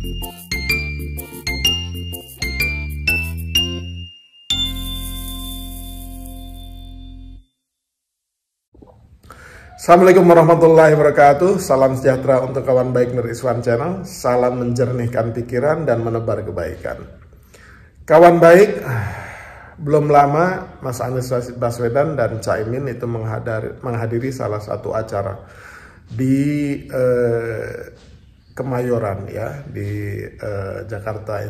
Assalamualaikum warahmatullahi wabarakatuh. Salam sejahtera untuk kawan baik Nur Iswan Channel. Salam menjernihkan pikiran dan menebar kebaikan. Kawan baik, belum lama Mas Anies Baswedan dan Caimin itu menghadiri salah satu acara di Kemayoran ya, di Jakarta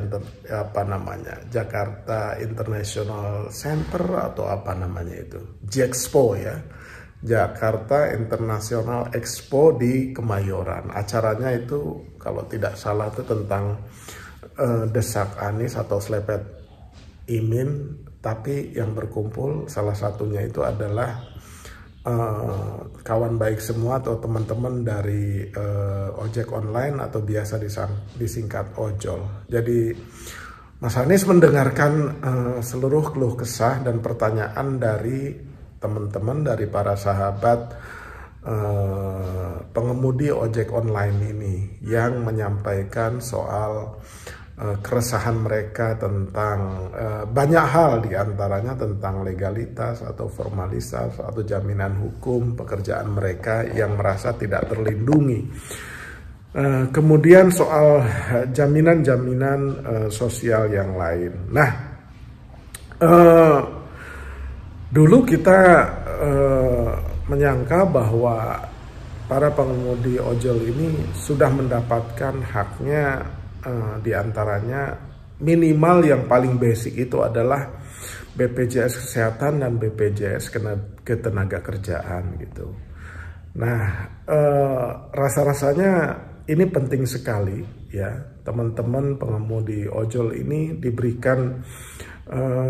Jakarta International Center atau apa namanya itu, Jexpo ya. Jakarta International Expo di Kemayoran. Acaranya itu kalau tidak salah itu tentang desak Anies atau selepet Imin, tapi yang berkumpul salah satunya itu adalah kawan baik semua atau teman-teman dari ojek online atau biasa disingkat ojol. Jadi Mas Anies mendengarkan seluruh keluh kesah dan pertanyaan dari teman-teman, dari para sahabat pengemudi ojek online ini yang menyampaikan soal keresahan mereka tentang banyak hal, diantaranya tentang legalitas atau formalitas atau jaminan hukum pekerjaan mereka yang merasa tidak terlindungi. Kemudian soal jaminan-jaminan sosial yang lain. Nah, dulu kita menyangka bahwa para pengemudi ojol ini sudah mendapatkan haknya, diantaranya minimal yang paling basic itu adalah BPJS Kesehatan dan BPJS Ketenagakerjaan gitu. Nah, rasa-rasanya ini penting sekali ya, teman-teman pengemudi ojol ini diberikan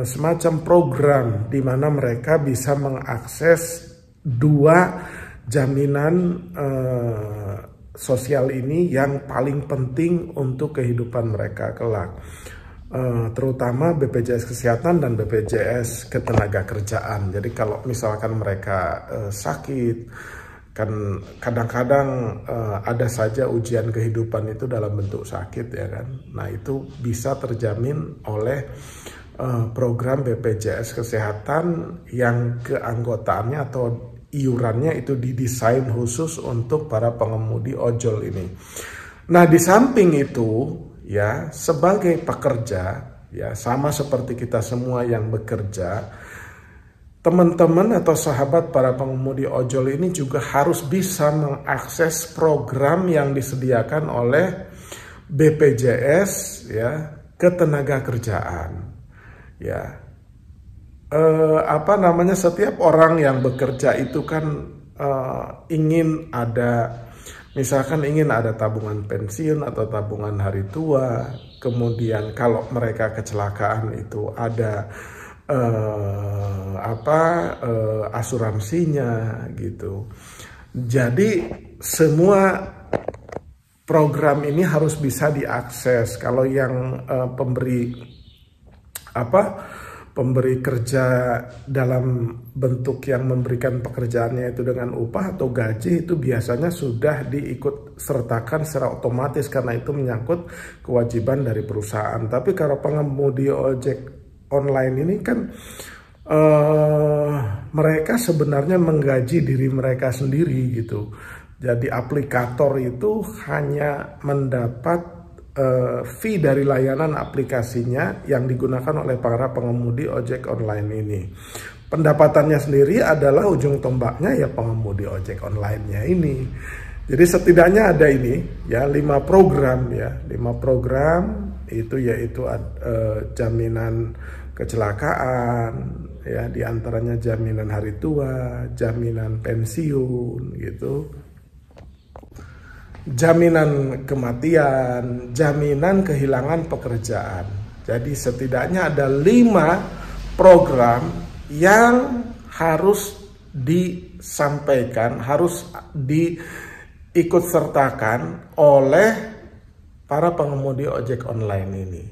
semacam program di mana mereka bisa mengakses dua jaminan sosial ini yang paling penting untuk kehidupan mereka kelak, terutama BPJS Kesehatan dan BPJS Ketenagakerjaan. Jadi kalau misalkan mereka sakit, kan kadang-kadang ada saja ujian kehidupan itu dalam bentuk sakit ya kan. Nah itu bisa terjamin oleh program BPJS Kesehatan yang keanggotaannya atau iurannya itu didesain khusus untuk para pengemudi ojol ini. Nah di samping itu ya, sebagai pekerja ya, sama seperti kita semua yang bekerja, teman-teman atau sahabat para pengemudi ojol ini juga harus bisa mengakses program yang disediakan oleh BPJS ya, Ketenagakerjaan. Ya, setiap orang yang bekerja itu kan ingin ada, misalkan ingin ada tabungan pensiun atau tabungan hari tua, kemudian kalau mereka kecelakaan itu ada asuransinya gitu. Jadi semua program ini harus bisa diakses. Kalau yang pemberi kerja dalam bentuk yang memberikan pekerjaannya itu dengan upah atau gaji, itu biasanya sudah diikut sertakan secara otomatis karena itu menyangkut kewajiban dari perusahaan. Tapi kalau pengemudi ojek online ini kan mereka sebenarnya menggaji diri mereka sendiri gitu. Jadi aplikator itu hanya mendapat fee dari layanan aplikasinya yang digunakan oleh para pengemudi ojek online ini. Pendapatannya sendiri adalah ujung tombaknya ya pengemudi ojek online-nya ini. Jadi setidaknya ada ini ya 5 program ya, 5 program itu yaitu jaminan kecelakaan ya, diantaranya jaminan hari tua, jaminan pensiun gitu, jaminan kematian, jaminan kehilangan pekerjaan. Jadi setidaknya ada 5 program yang harus disampaikan, harus diikut sertakan oleh para pengemudi ojek online ini.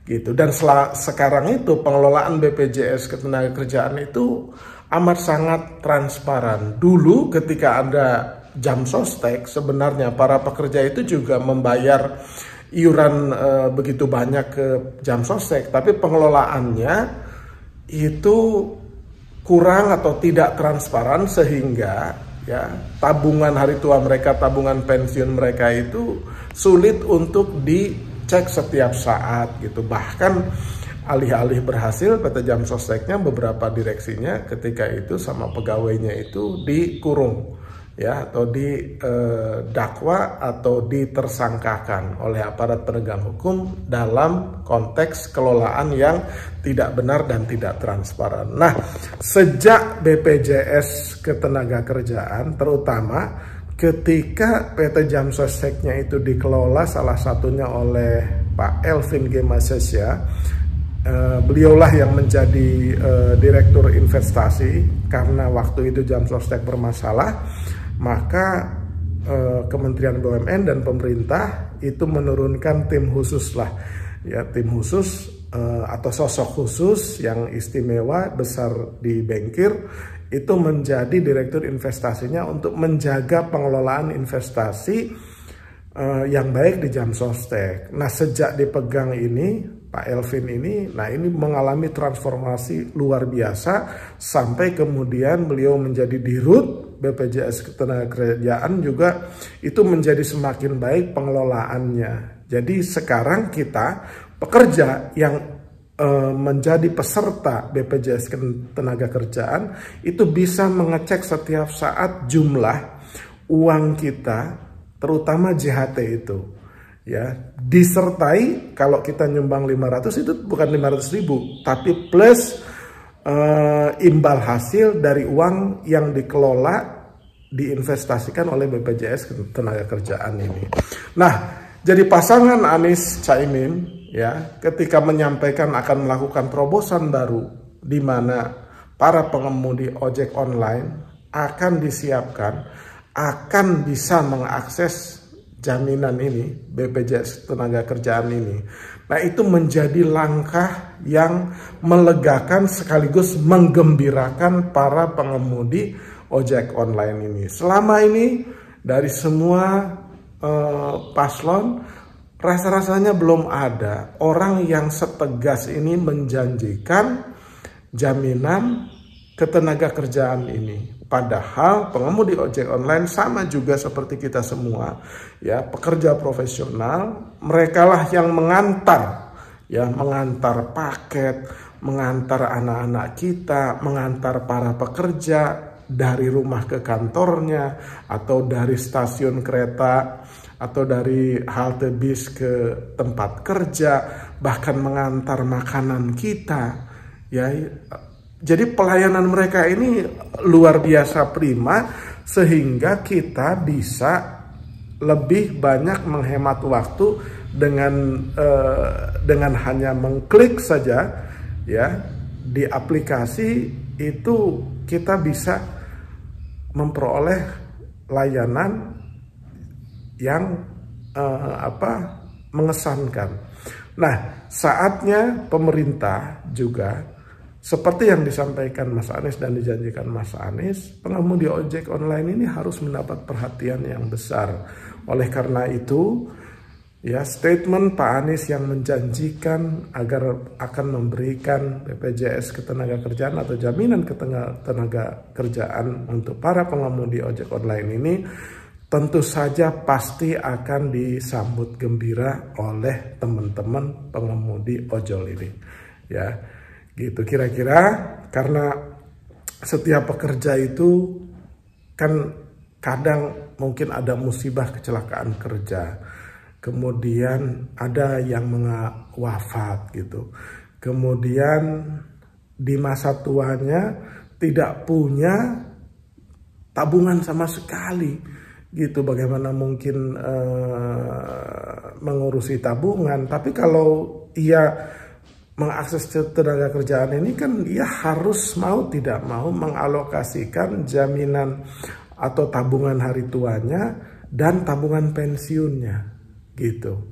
Gitu. Dan sekarang itu pengelolaan BPJS Ketenagakerjaan itu amat sangat transparan. Dulu ketika ada jam sostek, sebenarnya para pekerja itu juga membayar iuran begitu banyak ke jam sostek, tapi pengelolaannya itu kurang atau tidak transparan, sehingga ya tabungan hari tua mereka, tabungan pensiun mereka itu sulit untuk dicek setiap saat gitu. Bahkan alih-alih berhasil, PT Jam Sosteknya beberapa direksinya ketika itu sama pegawainya itu dikurung ya, atau didakwa atau ditersangkakan oleh aparat penegak hukum dalam konteks kelolaan yang tidak benar dan tidak transparan. Nah, sejak BPJS Ketenagakerjaan, terutama ketika PT Jam Sosteknya itu dikelola salah satunya oleh Pak Elvin G. Masesya, beliaulah yang menjadi direktur investasi. Karena waktu itu Jam Sostek bermasalah, maka Kementerian BUMN dan pemerintah itu menurunkan tim khusus lah, ya, tim khusus atau sosok khusus yang istimewa besar di Bengkir itu menjadi direktur investasinya untuk menjaga pengelolaan investasi yang baik di Jam Sostek. Nah, sejak dipegang ini Pak Elvin ini, nah ini mengalami transformasi luar biasa sampai kemudian beliau menjadi dirut BPJS Ketenagakerjaan, juga itu menjadi semakin baik pengelolaannya. Jadi sekarang kita pekerja yang menjadi peserta BPJS Ketenagakerjaan itu bisa mengecek setiap saat jumlah uang kita, terutama JHT itu. Ya, disertai kalau kita nyumbang 500 itu bukan 500.000, tapi plus imbal hasil dari uang yang dikelola, diinvestasikan oleh BPJS Ketenagakerjaan ini. Nah, jadi pasangan Anies Caimin ya, ketika menyampaikan akan melakukan terobosan baru di mana para pengemudi ojek online akan disiapkan, akan bisa mengakses jaminan ini, BPJS Ketenagakerjaan ini. Nah, itu menjadi langkah yang melegakan sekaligus menggembirakan para pengemudi ojek online ini. Selama ini dari semua paslon, rasa-rasanya belum ada orang yang setegas ini menjanjikan jaminan ketenagakerjaan ini. Padahal pengemudi ojek online sama juga seperti kita semua, ya, pekerja profesional. Merekalah yang mengantar, ya, mengantar paket, mengantar anak-anak kita, mengantar para pekerja dari rumah ke kantornya, atau dari stasiun kereta, atau dari halte bis ke tempat kerja, bahkan mengantar makanan kita, ya. Jadi pelayanan mereka ini luar biasa prima, sehingga kita bisa lebih banyak menghemat waktu dengan hanya mengklik saja, ya, di aplikasi itu kita bisa memperoleh layanan yang mengesankan. Nah, saatnya pemerintah juga, seperti yang disampaikan Mas Anies dan dijanjikan Mas Anies, pengemudi ojek online ini harus mendapat perhatian yang besar. Oleh karena itu, ya, statement Pak Anies yang menjanjikan agar akan memberikan BPJS Ketenagakerjaan atau jaminan ketenagakerjaan untuk para pengemudi ojek online ini tentu saja pasti akan disambut gembira oleh teman-teman pengemudi ojol ini, ya. Gitu kira-kira, karena setiap pekerja itu kan kadang mungkin ada musibah kecelakaan kerja, kemudian ada yang wafat gitu, kemudian di masa tuanya tidak punya tabungan sama sekali gitu. Bagaimana mungkin mengurusi tabungan? Tapi kalau ia mengakses tenaga kerjaan ini kan ia harus mau tidak mau mengalokasikan jaminan atau tabungan hari tuanya dan tabungan pensiunnya gitu.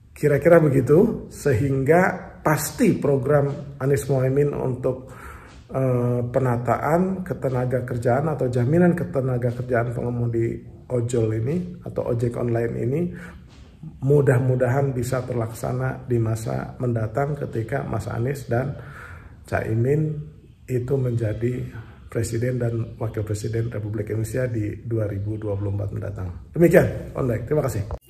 Kira-kira begitu, sehingga pasti program Anies Mohaimin untuk penataan ketenagakerjaan atau jaminan ketenagakerjaan pengemudi ojol ini atau ojek online ini mudah-mudahan bisa terlaksana di masa mendatang ketika Mas Anies dan Caimin itu menjadi Presiden dan Wakil Presiden Republik Indonesia di 2024 mendatang. Demikian, terima kasih.